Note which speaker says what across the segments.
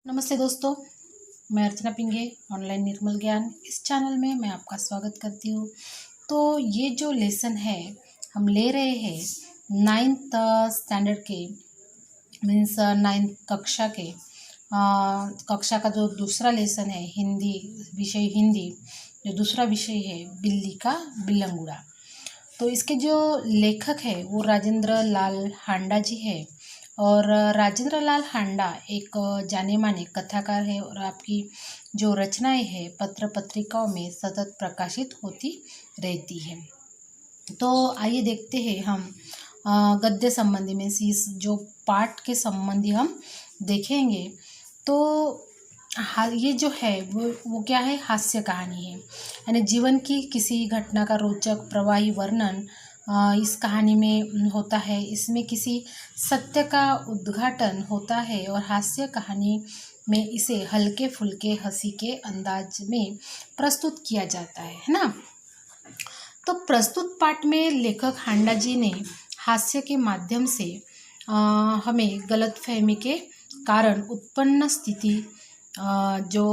Speaker 1: नमस्ते दोस्तों, मैं अर्चना पिंगे ऑनलाइन निर्मल ज्ञान इस चैनल में मैं आपका स्वागत करती हूँ। तो ये जो लेसन है हम ले रहे हैं नाइन्थ स्टैंडर्ड के मीन्स नाइन्थ कक्षा के कक्षा का जो दूसरा लेसन है हिंदी जो दूसरा विषय है बिल्ली का बिल्लंगुड़ा। तो इसके जो लेखक है वो राजेंद्र लाल हांडा जी है। और राजेंद्र लाल हांडा एक जाने माने कथाकार है और आपकी जो रचनाएं हैं पत्र पत्रिकाओं में सतत प्रकाशित होती रहती है। तो आइए देखते हैं हम गद्य संबंधी में इस जो पाठ के संबंधी हम देखेंगे। तो ये जो है वो क्या है, हास्य कहानी है, यानी जीवन की किसी घटना का रोचक प्रवाही वर्णन इस कहानी में होता है। इसमें किसी सत्य का उद्घाटन होता है और हास्य कहानी में इसे हल्के फुल्के हंसी के अंदाज में प्रस्तुत किया जाता है ना। तो प्रस्तुत पाठ में लेखक हांडा जी ने हास्य के माध्यम से हमें गलतफहमी के कारण उत्पन्न स्थिति जो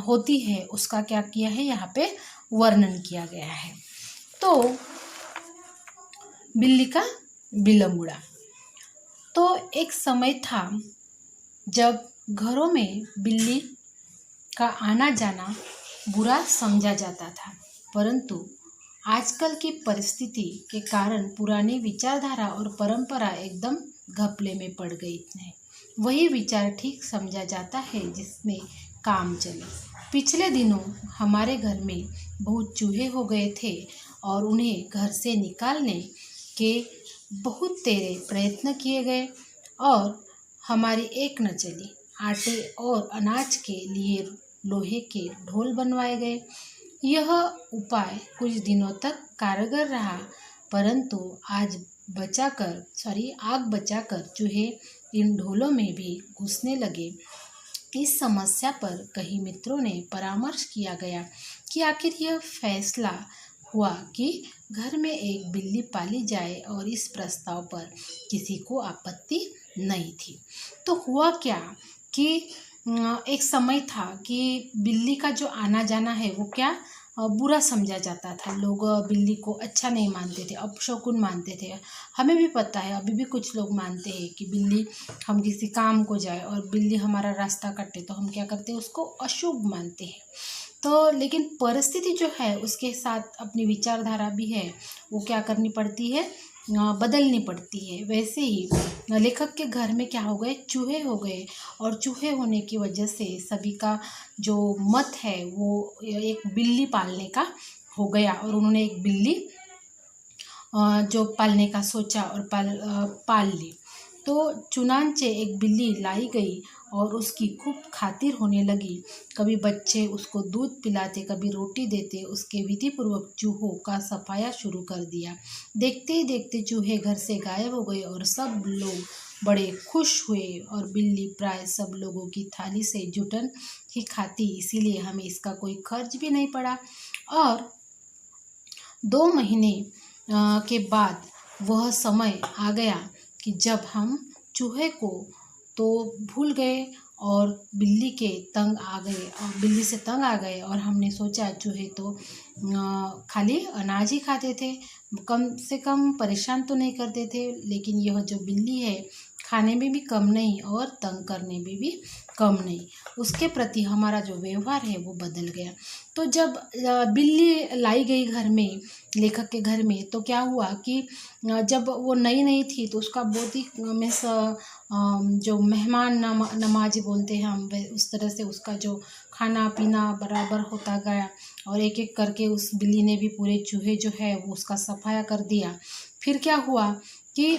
Speaker 1: होती है उसका क्या किया है, यहाँ पे वर्णन किया गया है। तो बिल्ली का बिल्लंगुड़ा। तो एक समय था जब घरों में बिल्ली का आना जाना बुरा समझा जाता था, परंतु आजकल की परिस्थिति के कारण पुरानी विचारधारा और परंपरा एकदम घपले में पड़ गई है। वही विचार ठीक समझा जाता है जिसमें काम चले। पिछले दिनों हमारे घर में बहुत चूहे हो गए थे और उन्हें घर से निकालने के बहुत तेरे प्रयत्न किए गए और हमारी एक न चली। आटे और अनाज के लिए लोहे के ढोल बनवाए गए। यह उपाय कुछ दिनों तक कारगर रहा, परंतु आग बचाकर चूहे इन ढोलों में भी घुसने लगे। इस समस्या पर कई मित्रों ने परामर्श किया गया कि आखिर यह फैसला हुआ कि घर में एक बिल्ली पाली जाए और इस प्रस्ताव पर किसी को आपत्ति नहीं थी। तो हुआ क्या कि एक समय था कि बिल्ली का जो आना जाना है वो क्या बुरा समझा जाता था। लोग बिल्ली को अच्छा नहीं मानते थे, अपशकुन मानते थे। हमें भी पता है, अभी भी कुछ लोग मानते हैं कि बिल्ली, हम किसी काम को जाए और बिल्ली हमारा रास्ता काटे तो हम क्या करते हैं, उसको अशुभ मानते हैं। तो लेकिन परिस्थिति जो है उसके साथ अपनी विचारधारा भी है, वो क्या करनी पड़ती है, बदलनी पड़ती है। वैसे ही लेखक के घर में क्या हो गए, चूहे हो गए। और चूहे होने की वजह से सभी का जो मत है वो एक बिल्ली पालने का हो गया और उन्होंने एक बिल्ली जो पालने का सोचा और पाल ली। तो चुनांचे एक बिल्ली लाई गई और उसकी खूब खातिर होने लगी। कभी बच्चे उसको दूध पिलाते, कभी रोटी देते। उसके विधिपूर्वक चूहों का सफाया शुरू कर दिया। देखते ही देखते चूहे घर से गायब हो गए और सब लोग बड़े खुश हुए और बिल्ली प्राय सब लोगों की थाली से जुटन ही खाती, इसीलिए हमें इसका कोई खर्च भी नहीं पड़ा। और 2 महीने के बाद वह समय आ गया कि जब हम चूहे को तो भूल गए और बिल्ली से तंग आ गए और हमने सोचा चूहे तो खाली अनाज ही खाते थे, कम से कम परेशान तो नहीं करते थे, लेकिन यह जो बिल्ली है खाने में भी कम नहीं और तंग करने में भी कम नहीं। उसके प्रति हमारा जो व्यवहार है वो बदल गया। तो जब बिल्ली लाई गई घर में, लेखक के घर में, तो क्या हुआ कि जब वो नई थी तो उसका बहुत ही मीन्स जो मेहमान नमाज बोलते हैं हम, उस तरह से उसका जो खाना पीना बराबर होता गया और एक एक करके उस बिल्ली ने भी पूरे चूहे जो है वो उसका सफाया कर दिया। फिर क्या हुआ कि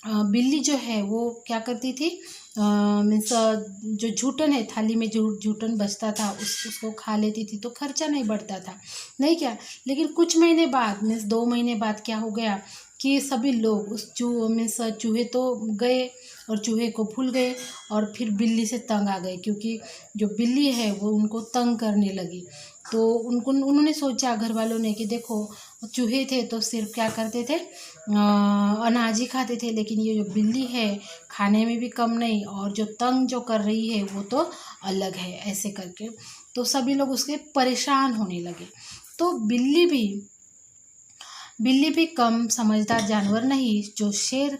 Speaker 1: बिल्ली जो है वो क्या करती थी, मीन्स जो जूठन है, थाली में जो जूठन बचता था उसको खा लेती थी, तो खर्चा नहीं बढ़ता था, नहीं क्या। लेकिन कुछ महीने बाद मीन्स 2 महीने बाद क्या हो गया कि सभी लोग उस मीन्स चूहे तो गए और चूहे को भूल गए और फिर बिल्ली से तंग आ गए, क्योंकि जो बिल्ली है वो उनको तंग करने लगी। तो उन्होंने सोचा घर वालों ने कि देखो चूहे थे तो सिर्फ क्या करते थे, अनाज ही खाते थे, लेकिन ये जो बिल्ली है खाने में भी कम नहीं और जो तंग जो कर रही है वो तो अलग है, ऐसे करके तो सभी लोग उसके परेशान होने लगे। तो बिल्ली भी कम समझदार जानवर नहीं, जो शेर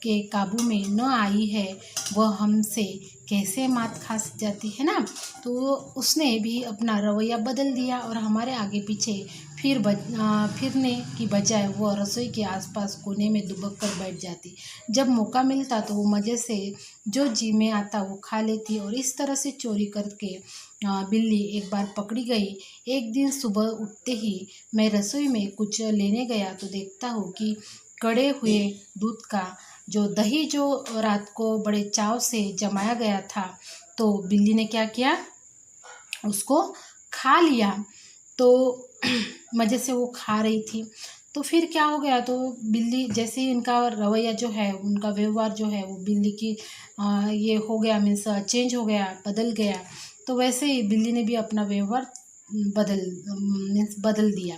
Speaker 1: के काबू में न आई है वह हमसे कैसे मात खा जाती है ना। तो उसने भी अपना रवैया बदल दिया और हमारे आगे पीछे फिरने की बजाय वह रसोई के आसपास कोने में दुबक कर बैठ जाती। जब मौका मिलता तो वो मज़े से जो जी में आता वो खा लेती और इस तरह से चोरी करके बिल्ली एक बार पकड़ी गई। एक दिन सुबह उठते ही मैं रसोई में कुछ लेने गया तो देखता हूँ कि कड़े हुए दूध का जो दही जो रात को बड़े चाव से जमाया गया था, तो बिल्ली ने क्या किया, उसको खा लिया। तो मज़े से वो खा रही थी। तो फिर क्या हो गया, तो बिल्ली जैसे ही इनका रवैया जो है, उनका व्यवहार जो है वो बिल्ली की ये हो गया, मीन्स चेंज हो गया, बदल गया। तो वैसे ही बिल्ली ने भी अपना व्यवहार बदल दिया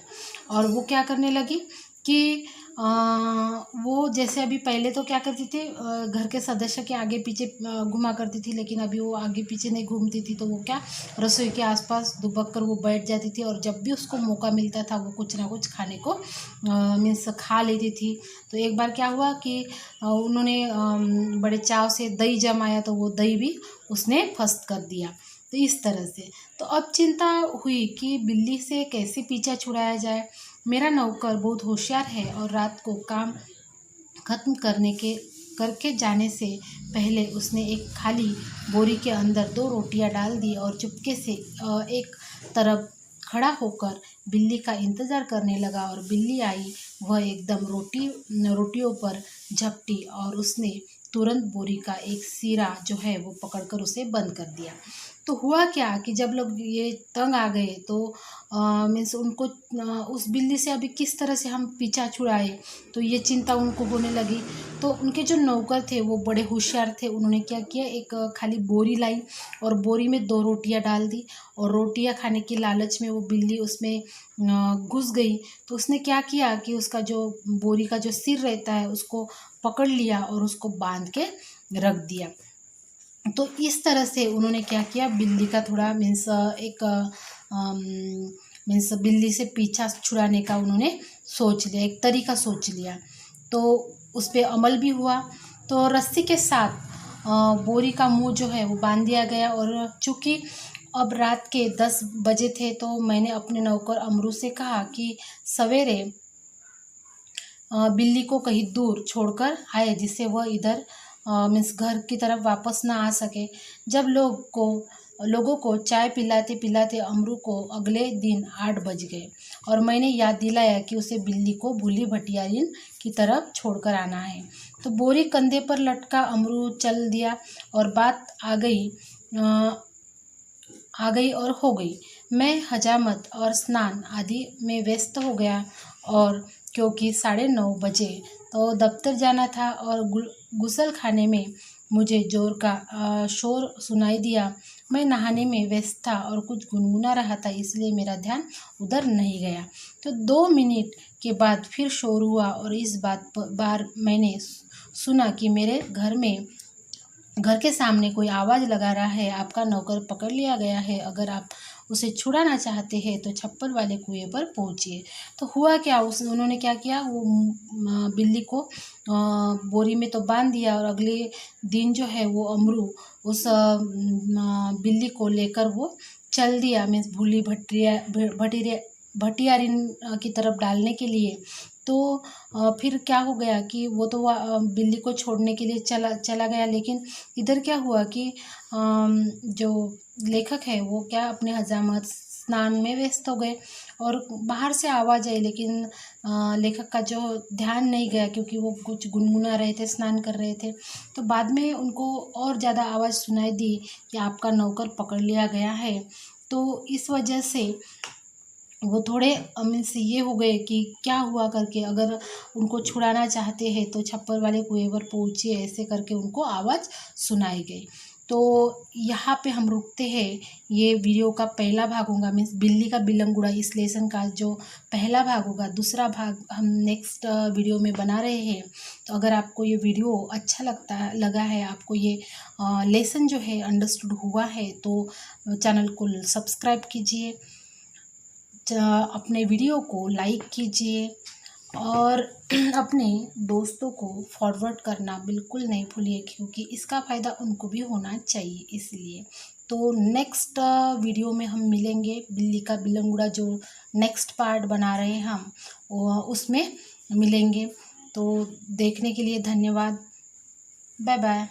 Speaker 1: और वो क्या करने लगी कि वो जैसे अभी पहले तो क्या करती थी, घर के सदस्य के आगे पीछे घुमा करती थी, लेकिन अभी वो आगे पीछे नहीं घूमती थी। तो वो क्या, रसोई के आसपास दुबक कर वो बैठ जाती थी और जब भी उसको मौका मिलता था वो कुछ ना कुछ खाने को मीन्स खा लेती थी। तो एक बार क्या हुआ कि उन्होंने बड़े चाव से दही जमाया तो वो दही भी उसने फस्त कर दिया। तो इस तरह से तो अब चिंता हुई कि बिल्ली से कैसे पीछा छुड़ाया जाए। मेरा नौकर बहुत होशियार है और रात को काम खत्म करके जाने से पहले उसने एक खाली बोरी के अंदर 2 रोटियां डाल दी और चुपके से एक तरफ खड़ा होकर बिल्ली का इंतज़ार करने लगा। और बिल्ली आई, वह एकदम रोटियों पर झपटी और उसने तुरंत बोरी का एक सिरा जो है वो पकड़कर उसे बंद कर दिया। तो हुआ क्या कि जब लोग ये तंग आ गए तो मीन्स उनको उस बिल्ली से अभी किस तरह से हम पीछा छुड़ाए, तो ये चिंता उनको होने लगी। तो उनके जो नौकर थे वो बड़े होशियार थे, उन्होंने क्या किया, एक खाली बोरी लाई और बोरी में 2 रोटियां डाल दी और रोटियां खाने की लालच में वो बिल्ली उसमें घुस गई। तो उसने क्या किया कि उसका जो बोरी का जो सिर रहता है उसको पकड़ लिया और उसको बांध के रख दिया। तो इस तरह से उन्होंने क्या किया, बिल्ली का थोड़ा मीन्स बिल्ली से पीछा छुड़ाने का उन्होंने सोच लिया, एक तरीका सोच लिया। तो उस पर अमल भी हुआ। तो रस्सी के साथ बोरी का मुंह जो है वो बांध दिया गया और चूँकि अब रात के 10 बजे थे तो मैंने अपने नौकर अमरू से कहा कि सवेरे बिल्ली को कहीं दूर छोड़कर आए जिससे वह इधर मीन्स घर की तरफ वापस ना आ सके। जब लोगों को चाय पिलाते पिलाते अमरू को अगले दिन 8 बज गए और मैंने याद दिलाया कि उसे बिल्ली को भूली भटियारिन की तरफ छोड़कर आना है। तो बोरी कंधे पर लटका अमरू चल दिया और बात आ गई और हो गई। मैं हजामत और स्नान आदि में व्यस्त हो गया और क्योंकि 9:30 बजे तो दफ्तर जाना था और गुसल खाने में मुझे जोर का शोर सुनाई दिया। मैं नहाने में व्यस्त था और कुछ गुनगुना रहा था, इसलिए मेरा ध्यान उधर नहीं गया। तो 2 मिनट के बाद फिर शोर हुआ और इस बार मैंने सुना कि मेरे घर के सामने कोई आवाज़ लगा रहा है, आपका नौकर पकड़ लिया गया है, अगर आप उसे छुड़ाना चाहते हैं तो छप्पर वाले कुएं पर पहुंचिए। तो हुआ क्या, उन्होंने क्या किया, वो बिल्ली को बोरी में तो बांध दिया और अगले दिन जो है वो अमरू उस बिल्ली को लेकर वो चल दिया मीन्स भूली भटियारिन की तरफ डालने के लिए। तो फिर क्या हो गया कि वो तो बिल्ली को छोड़ने के लिए चला गया, लेकिन इधर क्या हुआ कि जो लेखक है वो क्या अपने हजामत स्नान में व्यस्त हो गए और बाहर से आवाज़ आई, लेकिन लेखक का जो ध्यान नहीं गया क्योंकि वो कुछ गुनगुना रहे थे, स्नान कर रहे थे। तो बाद में उनको और ज़्यादा आवाज़ सुनाई दी कि आपका नौकर पकड़ लिया गया है। तो इस वजह से वो थोड़े मीन्स ये हो गए कि क्या हुआ करके, अगर उनको छुड़ाना चाहते हैं तो छप्पर वाले कुएं पर पहुँचिए, ऐसे करके उनको आवाज़ सुनाई गई। तो यहाँ पे हम रुकते हैं। ये वीडियो का पहला भाग होगा, मीन्स बिल्ली का बिलंगुड़ा, इस लेसन का जो पहला भाग होगा। दूसरा भाग हम नेक्स्ट वीडियो में बना रहे हैं। तो अगर आपको ये वीडियो अच्छा लगा है, आपको ये लेसन जो है अंडरस्टूड हुआ है, तो चैनल को सब्सक्राइब कीजिए, अपने वीडियो को लाइक कीजिए और अपने दोस्तों को फॉरवर्ड करना बिल्कुल नहीं भूलिए, क्योंकि इसका फ़ायदा उनको भी होना चाहिए इसलिए। तो नेक्स्ट वीडियो में हम मिलेंगे, बिल्ली का बिलंगुड़ा जो नेक्स्ट पार्ट बना रहे हैं हम, उसमें मिलेंगे। तो देखने के लिए धन्यवाद। Bye bye.